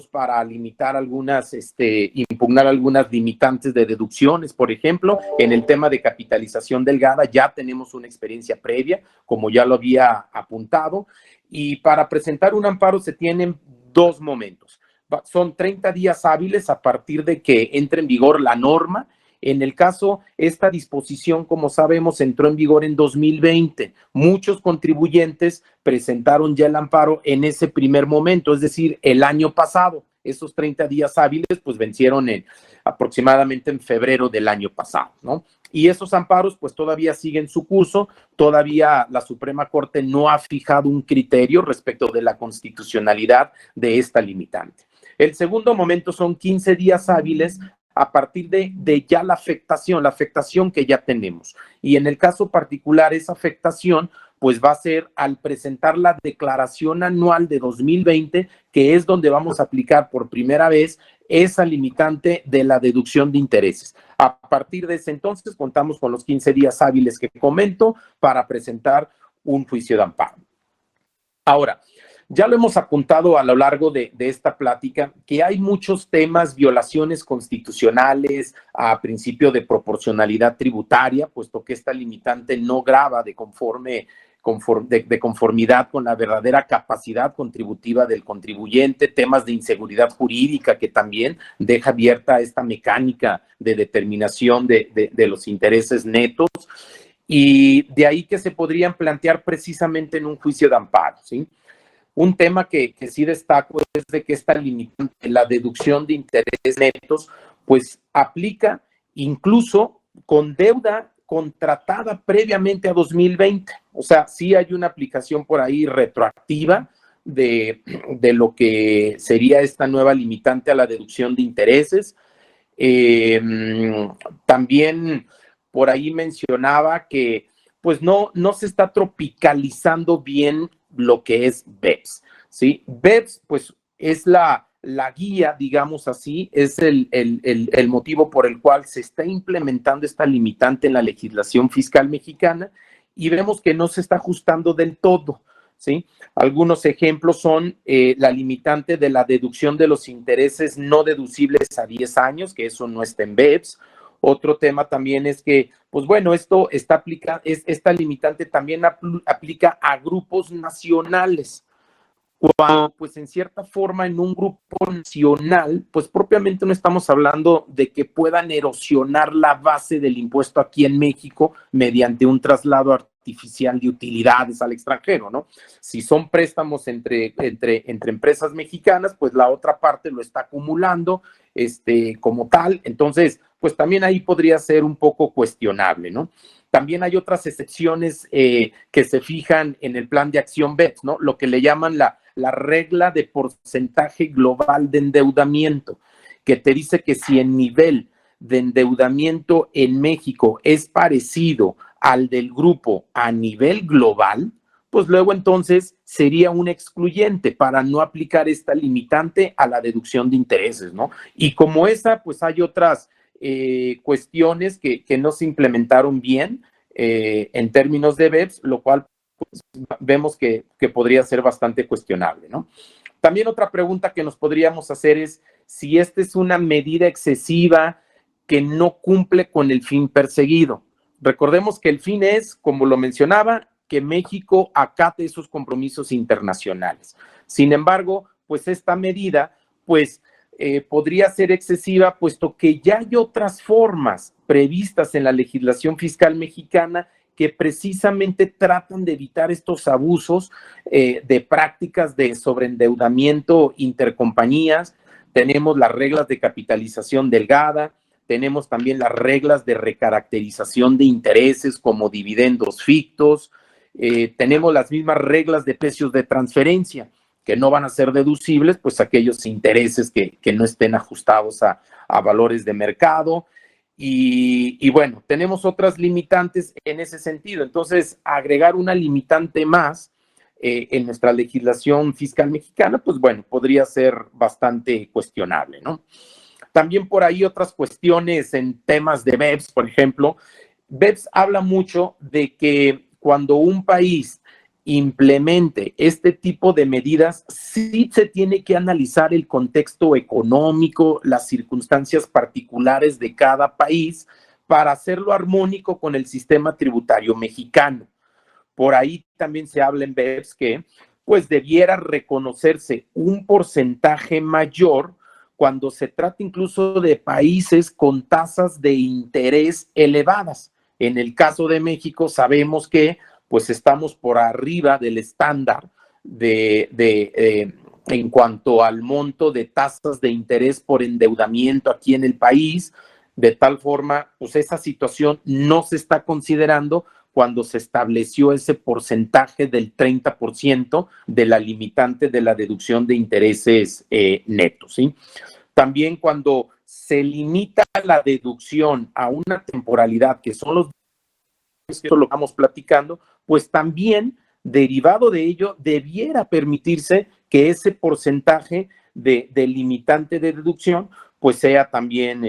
para limitar algunas, impugnar algunas limitantes de deducciones, por ejemplo. En el tema de capitalización delgada ya tenemos una experiencia previa, como ya lo había apuntado, y para presentar un amparo se tienen dos momentos. Son 30 días hábiles a partir de que entre en vigor la norma. En el caso, esta disposición, como sabemos, entró en vigor en 2020. Muchos contribuyentes presentaron ya el amparo en ese primer momento, es decir, el año pasado. Esos 30 días hábiles pues vencieron aproximadamente en febrero del año pasado, ¿no? Y esos amparos pues todavía siguen su curso, todavía la Suprema Corte no ha fijado un criterio respecto de la constitucionalidad de esta limitante. El segundo momento son 15 días hábiles a partir de ya la afectación que ya tenemos. Y en el caso particular, esa afectación pues va a ser al presentar la declaración anual de 2020, que es donde vamos a aplicar por primera vez esa limitante de la deducción de intereses. A partir de ese entonces contamos con los 15 días hábiles que comento para presentar un juicio de amparo. Ahora, ya lo hemos apuntado a lo largo de esta plática, que hay muchos temas, violaciones constitucionales a principio de proporcionalidad tributaria, puesto que esta limitante no grava de conformidad con la verdadera capacidad contributiva del contribuyente, temas de inseguridad jurídica que también deja abierta esta mecánica de determinación de los intereses netos, y de ahí que se podrían plantear precisamente en un juicio de amparo, ¿sí? Un tema que sí destaco es de que esta limitante, la deducción de intereses netos, pues aplica incluso con deuda contratada previamente a 2020. O sea, sí hay una aplicación por ahí retroactiva de lo que sería esta nueva limitante a la deducción de intereses. También por ahí mencionaba que pues no se está tropicalizando bien lo que es BEPS, ¿sí? BEPS, pues, es la guía, digamos así, es el motivo por el cual se está implementando esta limitante en la legislación fiscal mexicana, y vemos que no se está ajustando del todo, ¿sí? Algunos ejemplos son la limitante de la deducción de los intereses no deducibles a 10 años, que eso no está en BEPS. Otro tema también es que, pues bueno, esta limitante también aplica a grupos nacionales. Cuando, pues en cierta forma, en un grupo nacional, pues propiamente no estamos hablando de que puedan erosionar la base del impuesto aquí en México mediante un traslado artificial de utilidades al extranjero, ¿no? Si son préstamos entre empresas mexicanas, pues la otra parte lo está acumulando como tal. Entonces, pues también ahí podría ser un poco cuestionable, ¿no? También hay otras excepciones que se fijan en el plan de acción BEPS, ¿no? Lo que le llaman la regla de porcentaje global de endeudamiento, que te dice que si el nivel de endeudamiento en México es parecido al del grupo a nivel global, pues luego entonces sería un excluyente para no aplicar esta limitante a la deducción de intereses, ¿no? Y como esa, pues hay otras cuestiones que no se implementaron bien en términos de BEPS, lo cual pues, vemos que podría ser bastante cuestionable, ¿no? También otra pregunta que nos podríamos hacer es si esta es una medida excesiva que no cumple con el fin perseguido. Recordemos que el fin es, como lo mencionaba, que México acate esos compromisos internacionales. Sin embargo, pues esta medida, pues podría ser excesiva, puesto que ya hay otras formas previstas en la legislación fiscal mexicana que precisamente tratan de evitar estos abusos de prácticas de sobreendeudamiento intercompañías. Tenemos las reglas de capitalización delgada, tenemos también las reglas de recaracterización de intereses como dividendos fictos, tenemos las mismas reglas de precios de transferencia, que no van a ser deducibles, pues aquellos intereses que no estén ajustados a valores de mercado. Y bueno, tenemos otras limitantes en ese sentido. Entonces, agregar una limitante más en nuestra legislación fiscal mexicana, pues bueno, podría ser bastante cuestionable, ¿no? También por ahí otras cuestiones en temas de BEPS, por ejemplo. BEPS habla mucho de que cuando un país implemente este tipo de medidas, sí se tiene que analizar el contexto económico, las circunstancias particulares de cada país para hacerlo armónico con el sistema tributario mexicano. Por ahí también se habla en BEPS que pues debiera reconocerse un porcentaje mayor cuando se trata incluso de países con tasas de interés elevadas. En el caso de México sabemos que pues estamos por arriba del estándar en cuanto al monto de tasas de interés por endeudamiento aquí en el país, de tal forma, pues esa situación no se está considerando cuando se estableció ese porcentaje del 30% de la limitante de la deducción de intereses netos, ¿sí? También cuando se limita la deducción a una temporalidad, que son los que lo estamos platicando, pues también derivado de ello debiera permitirse que ese porcentaje de limitante de deducción pues sea también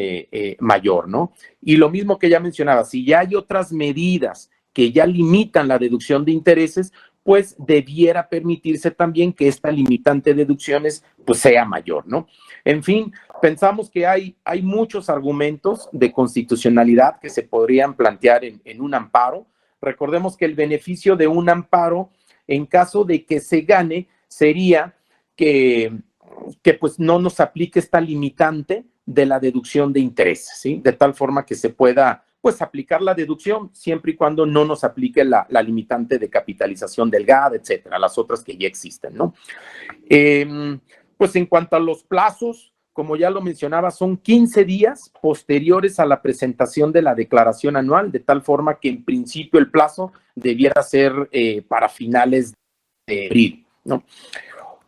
mayor, ¿no? Y lo mismo que ya mencionaba, si ya hay otras medidas que ya limitan la deducción de intereses, pues debiera permitirse también que esta limitante de deducciones pues sea mayor, ¿no? En fin, pensamos que hay muchos argumentos de constitucionalidad que se podrían plantear en un amparo. Recordemos que el beneficio de un amparo, en caso de que se gane, sería que pues no nos aplique esta limitante de la deducción de intereses, ¿sí? De tal forma que se pueda pues aplicar la deducción siempre y cuando no nos aplique la limitante de capitalización del GAD, etcétera, las otras que ya existen, ¿no? Pues en cuanto a los plazos, como ya lo mencionaba, son 15 días posteriores a la presentación de la declaración anual, de tal forma que en principio el plazo debiera ser para finales de abril, ¿no?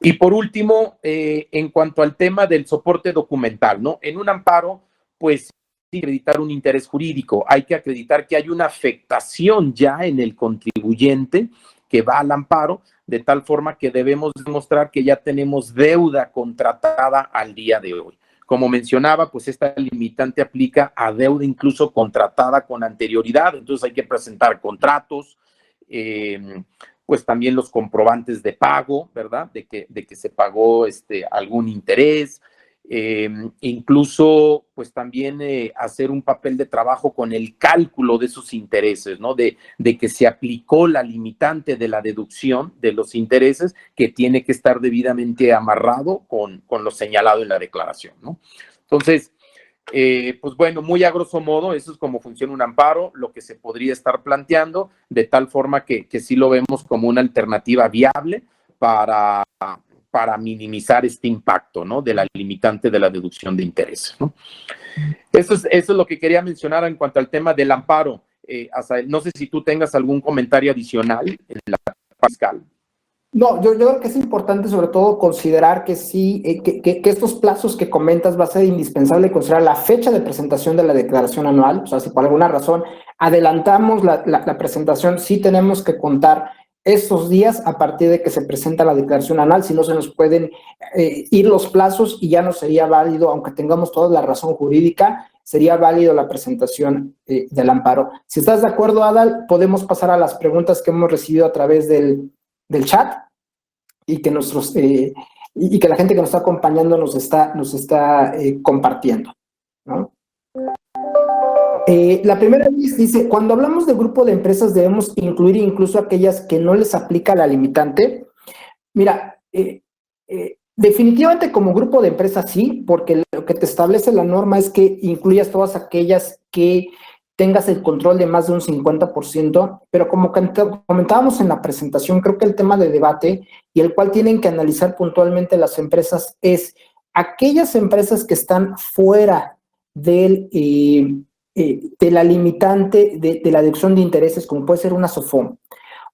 Y por último, en cuanto al tema del soporte documental, ¿no? En un amparo, pues acreditar un interés jurídico, hay que acreditar que hay una afectación ya en el contribuyente que va al amparo, de tal forma que debemos demostrar que ya tenemos deuda contratada al día de hoy. Como mencionaba, pues esta limitante aplica a deuda incluso contratada con anterioridad, entonces hay que presentar contratos, pues también los comprobantes de pago, ¿verdad? De que se pagó algún interés, incluso pues también hacer un papel de trabajo con el cálculo de esos intereses, ¿no? De que se aplicó la limitante de la deducción de los intereses que tiene que estar debidamente amarrado con lo señalado en la declaración, ¿no? Entonces, pues bueno, muy a grosso modo, eso es como funciona un amparo, lo que se podría estar planteando, de tal forma que sí lo vemos como una alternativa viable para minimizar este impacto, ¿no? De la limitante de la deducción de intereses, ¿no? Eso es lo que quería mencionar en cuanto al tema del amparo. Asael, no sé si tú tengas algún comentario adicional en la fiscal. No, yo creo que es importante sobre todo considerar que sí, que estos plazos que comentas va a ser indispensable considerar la fecha de presentación de la declaración anual. O sea, si por alguna razón adelantamos la presentación, sí tenemos que contar esos días a partir de que se presenta la declaración anual, si no se nos pueden ir los plazos y ya no sería válido, aunque tengamos toda la razón jurídica, sería válido la presentación del amparo. Si estás de acuerdo, Adal, podemos pasar a las preguntas que hemos recibido a través del chat y que y que la gente que nos está acompañando nos está compartiendo, ¿no? La primera dice, cuando hablamos de grupo de empresas debemos incluir incluso aquellas que no les aplica la limitante. Mira, definitivamente como grupo de empresas sí, porque lo que te establece la norma es que incluyas todas aquellas que tengas el control de más de un 50%, pero como comentábamos en la presentación, creo que el tema de debate y el cual tienen que analizar puntualmente las empresas es aquellas empresas que están fuera de la limitante de la deducción de intereses, como puede ser una SOFOM,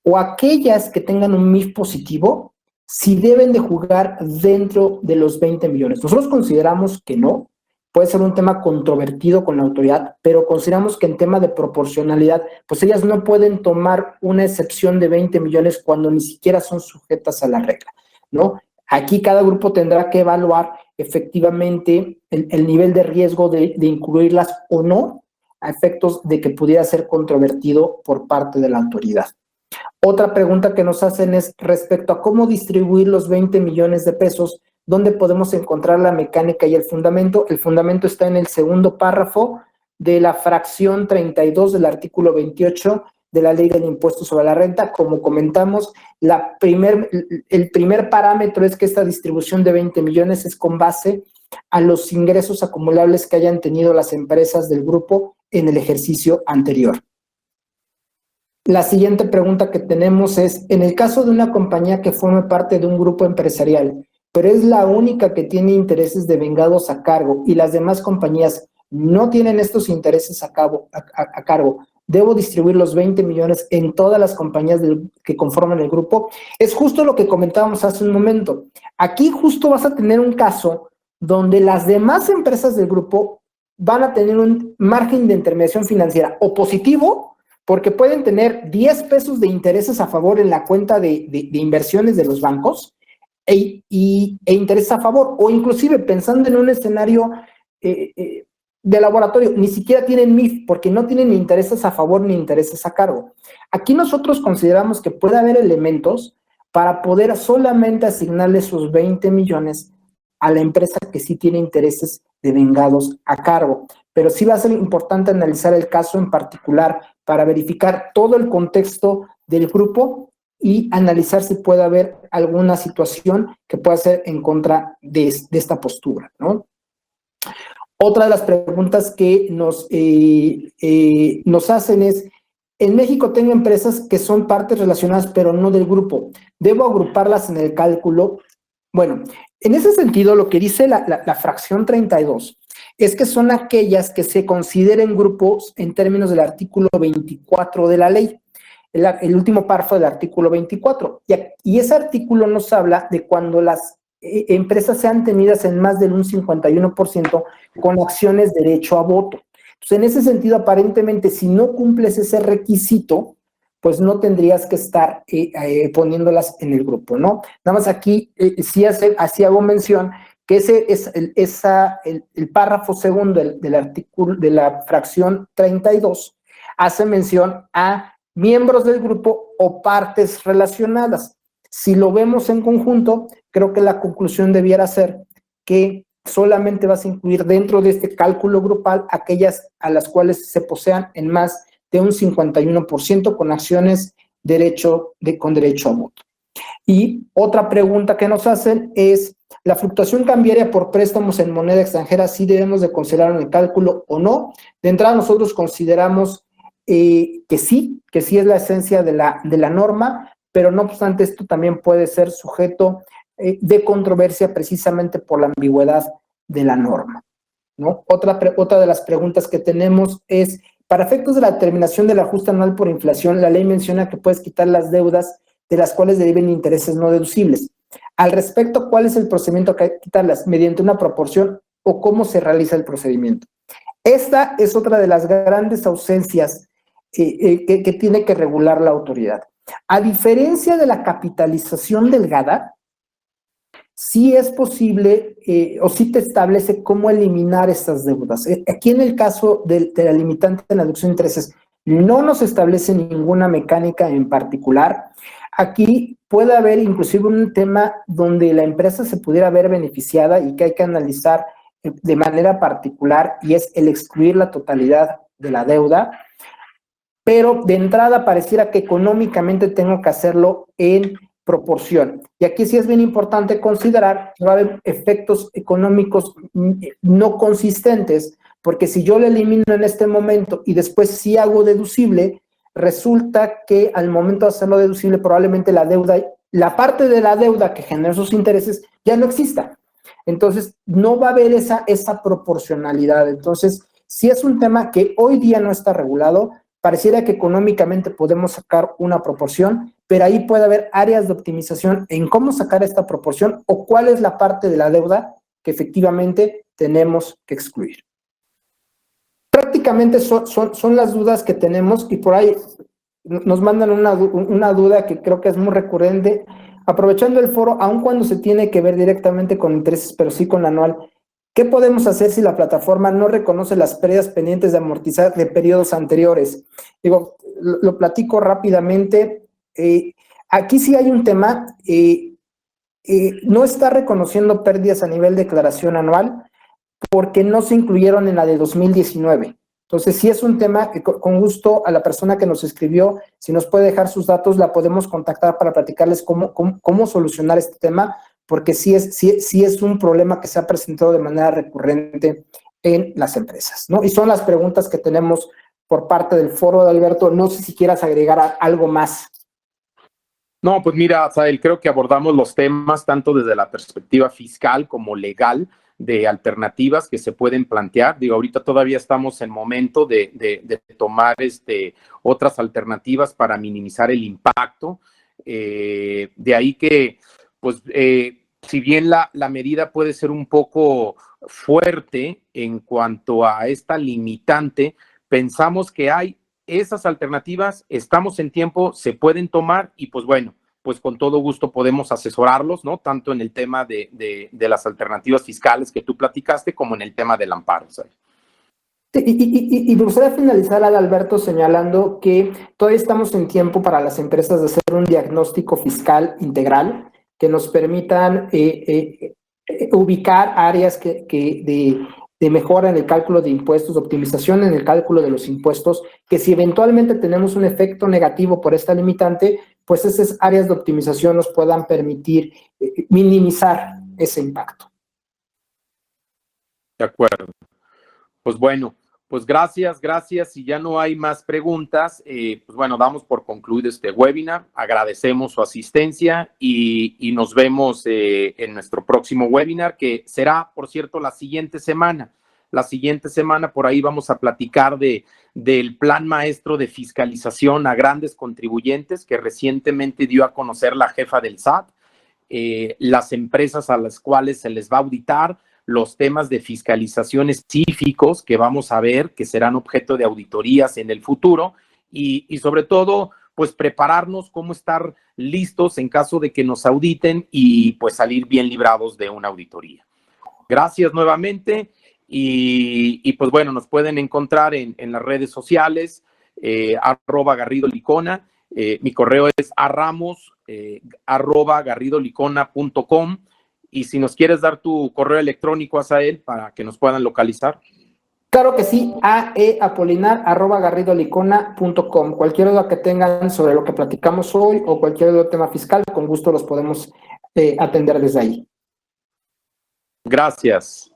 o aquellas que tengan un MIF positivo, si deben de jugar dentro de los 20 millones. Nosotros consideramos que no, puede ser un tema controvertido con la autoridad, pero consideramos que en tema de proporcionalidad, pues ellas no pueden tomar una excepción de 20 millones cuando ni siquiera son sujetas a la regla, ¿no? Aquí cada grupo tendrá que evaluar efectivamente el nivel de riesgo de incluirlas o no a efectos de que pudiera ser controvertido por parte de la autoridad. Otra pregunta que nos hacen es respecto a cómo distribuir los 20 millones de pesos, dónde podemos encontrar la mecánica y el fundamento. El fundamento está en el segundo párrafo de la fracción 32 del artículo 28 de la Ley del Impuesto sobre la Renta. Como comentamos, el primer parámetro es que esta distribución de 20 millones es con base a los ingresos acumulables que hayan tenido las empresas del grupo en el ejercicio anterior. La siguiente pregunta que tenemos es, en el caso de una compañía que forme parte de un grupo empresarial, pero es la única que tiene intereses devengados a cargo y las demás compañías no tienen estos intereses a cargo, ¿debo distribuir los 20 millones en todas las compañías que conforman el grupo? Es justo lo que comentábamos hace un momento. Aquí justo vas a tener un caso donde las demás empresas del grupo van a tener un margen de intermediación financiera o positivo, porque pueden tener 10 pesos de intereses a favor en la cuenta de inversiones de los bancos e intereses a favor, o inclusive pensando en un escenario de laboratorio, ni siquiera tienen MIF porque no tienen ni intereses a favor ni intereses a cargo. Aquí nosotros consideramos que puede haber elementos para poder solamente asignarle esos 20 millones a la empresa que sí tiene intereses devengados a cargo. Pero sí va a ser importante analizar el caso en particular para verificar todo el contexto del grupo y analizar si puede haber alguna situación que pueda ser en contra de esta postura, ¿no? Otra de las preguntas que nos hacen es, en México tengo empresas que son partes relacionadas pero no del grupo, ¿debo agruparlas en el cálculo? Bueno, en ese sentido lo que dice la fracción 32 es que son aquellas que se consideren grupos en términos del artículo 24 de la ley, el último párrafo del artículo 24. Y ese artículo nos habla de cuando las empresas sean tenidas en más del un 51% con acciones derecho a voto. Entonces, en ese sentido, aparentemente, si no cumples ese requisito, pues no tendrías que estar poniéndolas en el grupo, ¿no? Nada más aquí sí hago mención que ese es el párrafo segundo del artículo de la fracción 32 hace mención a miembros del grupo o partes relacionadas. Si lo vemos en conjunto, creo que la conclusión debiera ser que solamente vas a incluir dentro de este cálculo grupal aquellas a las cuales se posean en más de un 51% con acciones con derecho a voto. Y otra pregunta que nos hacen es, ¿la fluctuación cambiaria por préstamos en moneda extranjera sí debemos de considerarlo en el cálculo o no? De entrada nosotros consideramos que sí es la esencia de la norma, pero no obstante esto también puede ser sujeto de controversia precisamente por la ambigüedad de la norma, ¿no? Otra de las preguntas que tenemos es, para efectos de la determinación del ajuste anual por inflación, la ley menciona que puedes quitar las deudas de las cuales deriven intereses no deducibles. Al respecto, ¿cuál es el procedimiento que hay que quitarlas? ¿Mediante una proporción o cómo se realiza el procedimiento? Esta es otra de las grandes ausencias que tiene que regular la autoridad. A diferencia de la capitalización delgada, sí es posible o sí te establece cómo eliminar estas deudas. Aquí en el caso de la limitante en la deducción de intereses, no nos establece ninguna mecánica en particular. Aquí puede haber inclusive un tema donde la empresa se pudiera ver beneficiada y que hay que analizar de manera particular, y es el excluir la totalidad de la deuda, pero de entrada pareciera que económicamente tengo que hacerlo en proporción. Y aquí sí es bien importante considerar que va a haber efectos económicos no consistentes, porque si yo lo elimino en este momento y después sí hago deducible, resulta que al momento de hacerlo deducible probablemente la parte de la deuda que genera esos intereses ya no exista. Entonces, no va a haber esa proporcionalidad. Entonces, sí es un tema que hoy día no está regulado. Pareciera que económicamente podemos sacar una proporción, pero ahí puede haber áreas de optimización en cómo sacar esta proporción o cuál es la parte de la deuda que efectivamente tenemos que excluir. Prácticamente son las dudas que tenemos, y por ahí nos mandan una duda que creo que es muy recurrente. Aprovechando el foro, aun cuando se tiene que ver directamente con intereses, pero sí con la anual, ¿qué podemos hacer si la plataforma no reconoce las pérdidas pendientes de amortizar de periodos anteriores? Digo, lo platico rápidamente. Aquí sí hay un tema. No está reconociendo pérdidas a nivel declaración anual porque no se incluyeron en la de 2019. Entonces, sí es un tema que con gusto a la persona que nos escribió, si nos puede dejar sus datos, la podemos contactar para platicarles cómo solucionar este tema, porque sí es un problema que se ha presentado de manera recurrente en las empresas, ¿no? Y son las preguntas que tenemos por parte del foro de Alberto. No sé si quieras agregar algo más. No, pues mira, Sael, creo que abordamos los temas tanto desde la perspectiva fiscal como legal, de alternativas que se pueden plantear. Digo, ahorita todavía estamos en momento de tomar otras alternativas para minimizar el impacto. De ahí que, pues, si bien la medida puede ser un poco fuerte en cuanto a esta limitante, pensamos que hay esas alternativas, estamos en tiempo, se pueden tomar y pues bueno, pues con todo gusto podemos asesorarlos, ¿no? Tanto en el tema de las alternativas fiscales que tú platicaste como en el tema del amparo, ¿sabes? Y me gustaría finalizar, Alberto, señalando que todavía estamos en tiempo para las empresas de hacer un diagnóstico fiscal integral que nos permitan ubicar áreas de mejora en el cálculo de impuestos, de optimización en el cálculo de los impuestos, que si eventualmente tenemos un efecto negativo por esta limitante, pues esas áreas de optimización nos puedan permitir minimizar ese impacto. De acuerdo. Pues bueno, pues gracias. Si ya no hay más preguntas, pues bueno, damos por concluido este webinar. Agradecemos su asistencia y nos vemos en nuestro próximo webinar, que será, por cierto, la siguiente semana. La siguiente semana por ahí vamos a platicar del plan maestro de fiscalización a grandes contribuyentes que recientemente dio a conocer la jefa del SAT, las empresas a las cuales se les va a auditar, los temas de fiscalización específicos que vamos a ver, que serán objeto de auditorías en el futuro y sobre todo, pues prepararnos cómo estar listos en caso de que nos auditen y pues salir bien librados de una auditoría. Gracias nuevamente y pues bueno, nos pueden encontrar en las redes sociales, @GarridoLicona. Mi correo es arramos@garridolicona.com. Y si nos quieres dar tu correo electrónico, Asael, para que nos puedan localizar. Claro que sí, aeapolinar@garridolicona.com. Cualquier duda que tengan sobre lo que platicamos hoy o cualquier otro tema fiscal, con gusto los podemos atender desde ahí. Gracias.